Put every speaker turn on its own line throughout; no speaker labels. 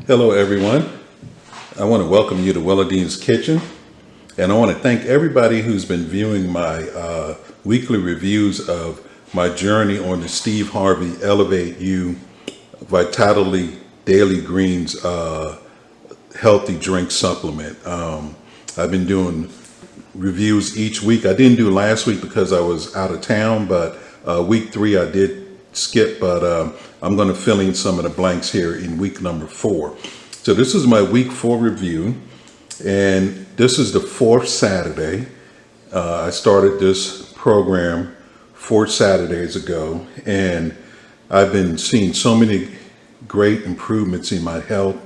Hello everyone. I want to welcome you to Willadine's Kitchen, and I want to thank everybody who's been viewing my weekly reviews of my journey on the Steve Harvey Elevate You Vitality Daily Greens healthy drink supplement. I've been doing reviews each week. I didn't do last week because I was out of town, but week 3 I did skip, but I'm going to fill in some of the blanks here in week number 4. So this is my week 4 review, and this is the 4th Saturday. I started this program 4 Saturdays ago, and I've been seeing so many great improvements in my health.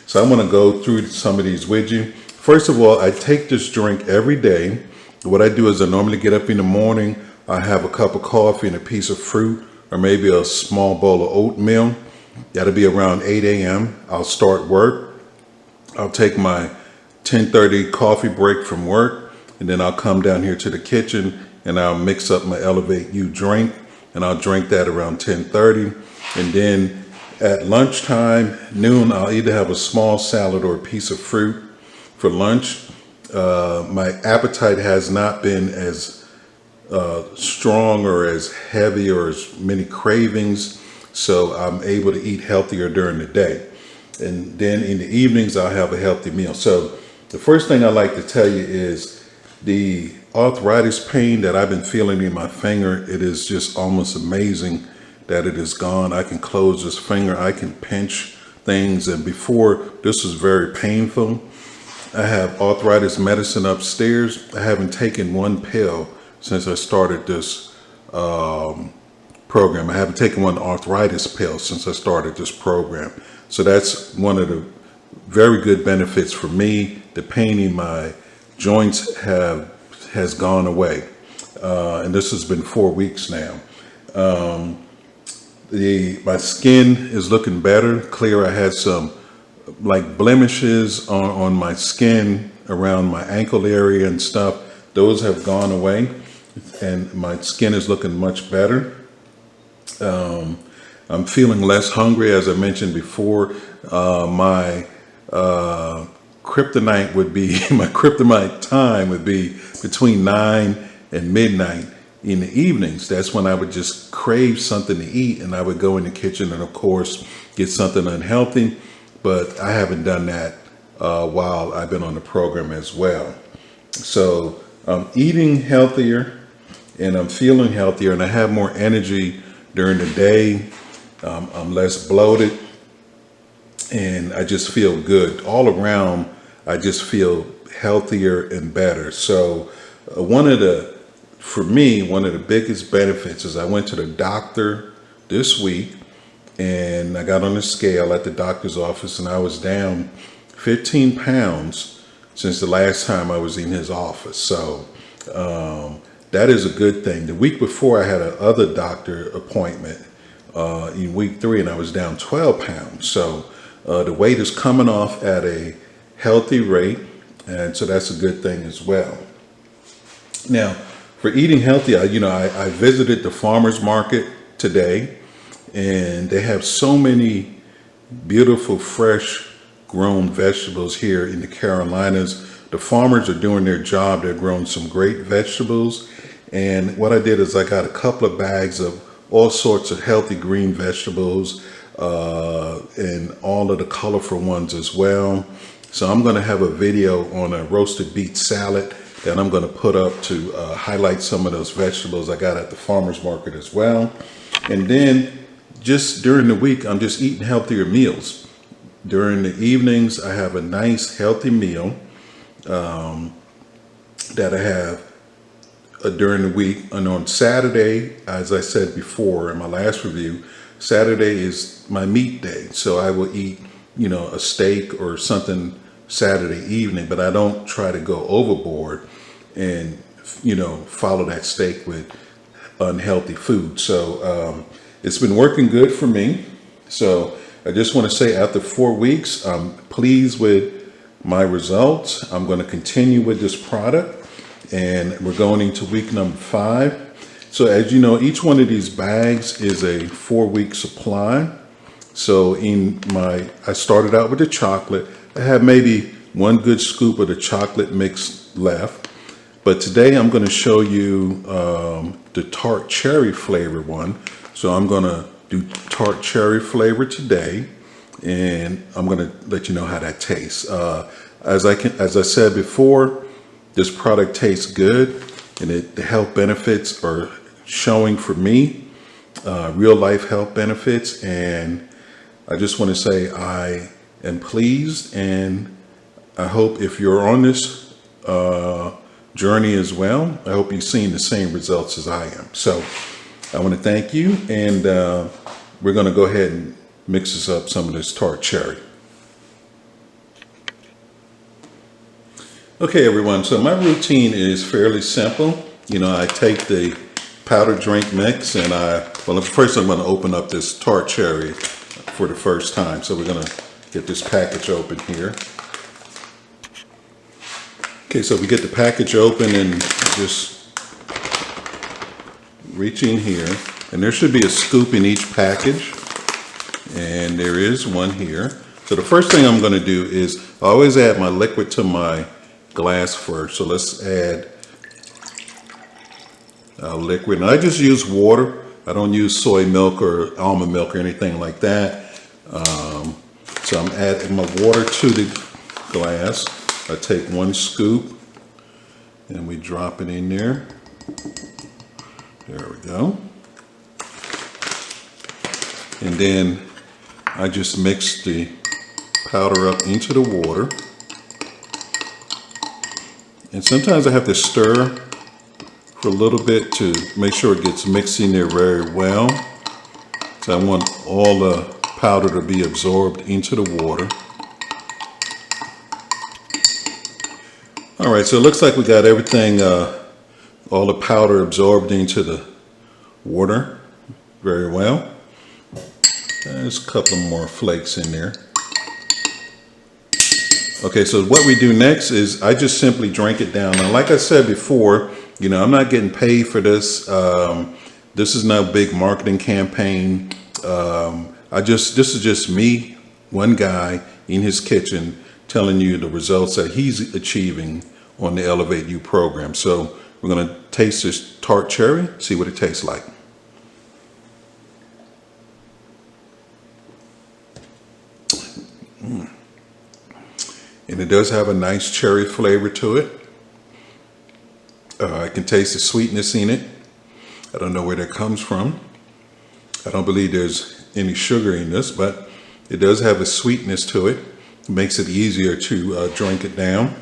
So I'm going to go through some of these with you. First of all, I take this drink every day. What I do is I normally get up in the morning, I have a cup of coffee and a piece of fruit, or maybe a small bowl of oatmeal. That'll be around 8 a.m. I'll start work. I'll take my 10:30 coffee break from work, and then I'll come down here to the kitchen and I'll mix up my Elevate You drink, and I'll drink that around 10:30. And then at lunchtime, noon, I'll either have a small salad or a piece of fruit for lunch. My appetite has not been as strong or as heavy or as many cravings, so I'm able to eat healthier during the day. And then in the evenings, I'll have a healthy meal. So the first thing I like to tell you is the arthritis pain that I've been feeling in my finger. It is just almost amazing that it is gone. I can close this finger, I can pinch things, and before this was very painful. I have arthritis medicine upstairs. I haven't taken one pill since I started this program. I haven't taken one arthritis pill since I started this program. So that's one of the very good benefits for me. The pain in my joints has gone away. And this has been 4 weeks now. My skin is looking better, clear. I had some like blemishes on my skin around my ankle area and stuff. Those have gone away, and my skin is looking much better. I'm feeling less hungry, as I mentioned before. My kryptonite would be, my kryptonite time would be between 9 and midnight in the evenings. That's when I would just crave something to eat, and I would go in the kitchen and, of course, get something unhealthy. But I haven't done that while I've been on the program as well. So I'm eating healthier, and I'm feeling healthier, and I have more energy during the day. I'm less bloated, and I just feel good all around. I just feel healthier and better. So for me, one of the biggest benefits is I went to the doctor this week, and I got on the scale at the doctor's office, and I was down 15 pounds since the last time I was in his office. So that is a good thing. The week before, I had another doctor appointment in week 3, and I was down 12 pounds. So the weight is coming off at a healthy rate, and so that's a good thing as well. Now, for eating healthy, I visited the farmer's market today, and they have so many beautiful, fresh grown vegetables here in the Carolinas. The farmers are doing their job. They're growing some great vegetables. And what I did is I got a couple of bags of all sorts of healthy green vegetables, and all of the colorful ones as well. So I'm going to have a video on a roasted beet salad that I'm going to put up to highlight some of those vegetables I got at the farmer's market as well. And then just during the week, I'm just eating healthier meals. During the evenings, I have a nice healthy meal that I have during the week. And on Saturday, as I said before in my last review, Saturday is my meat day. So I will eat, a steak or something Saturday evening, but I don't try to go overboard and, follow that steak with unhealthy food. So it's been working good for me. So I just want to say, after 4 weeks, I'm pleased with my results. I'm going to continue with this product, and we're going into week number 5. So as you know, each one of these bags is a 4-week supply. So I started out with the chocolate. I have maybe one good scoop of the chocolate mix left. But today I'm going to show you the tart cherry flavor one. So I'm going to do tart cherry flavor today, and I'm going to let you know how that tastes. As I said before, this product tastes good, and the health benefits are showing for me, real life health benefits. And I just want to say I am pleased, and I hope if you're on this journey as well, I hope you've seen the same results as I am. So I want to thank you, and we're going to go ahead and mix this up some of this tart cherry. Okay, everyone, so my routine is fairly simple. I take the powdered drink mix, and first I'm going to open up this tart cherry for the first time. So we're going to get this package open here. Okay, so we get the package open and just reach in here, and there should be a scoop in each package, and there is one here. So the first thing I'm going to do is I always add my liquid to my glass first. So let's add liquid, and I just use water. I don't use soy milk or almond milk or anything like that. So I'm adding my water to the glass. I take one scoop and we drop it in there. There we go. And then I just mix the powder up into the water. And sometimes I have to stir for a little bit to make sure it gets mixed in there very well. So I want all the powder to be absorbed into the water. All right, so it looks like we got everything, all the powder absorbed into the water very well. There's a couple more flakes in there. Okay, so what we do next is I just simply drink it down. Now, like I said before, I'm not getting paid for this. This is not a big marketing campaign. This is just me, one guy in his kitchen, telling you the results that he's achieving on the Elevate You program. So we're going to taste this tart cherry, see what it tastes like. And it does have a nice cherry flavor to it. I can taste the sweetness in it. I don't know where that comes from. I don't believe there's any sugar in this, but it does have a sweetness to it. It makes it easier to drink it down.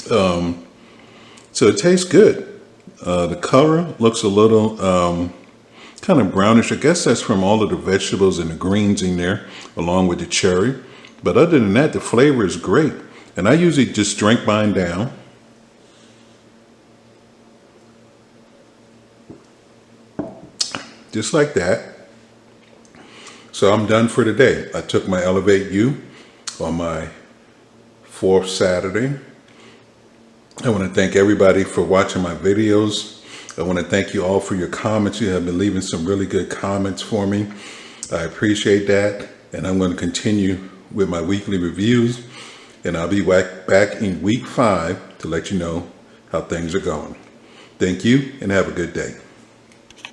So it tastes good. The color looks a little kind of brownish. I guess that's from all of the vegetables and the greens in there, along with the cherry. But other than that, the flavor is great. And I usually just drink mine down. Just like that. So I'm done for today. I took my Elevate You on my 4th Saturday. I want to thank everybody for watching my videos. I want to thank you all for your comments. You have been leaving some really good comments for me. I appreciate that. And I'm going to continue with my weekly reviews. And I'll be back in week 5 to let you know how things are going. Thank you and have a good day.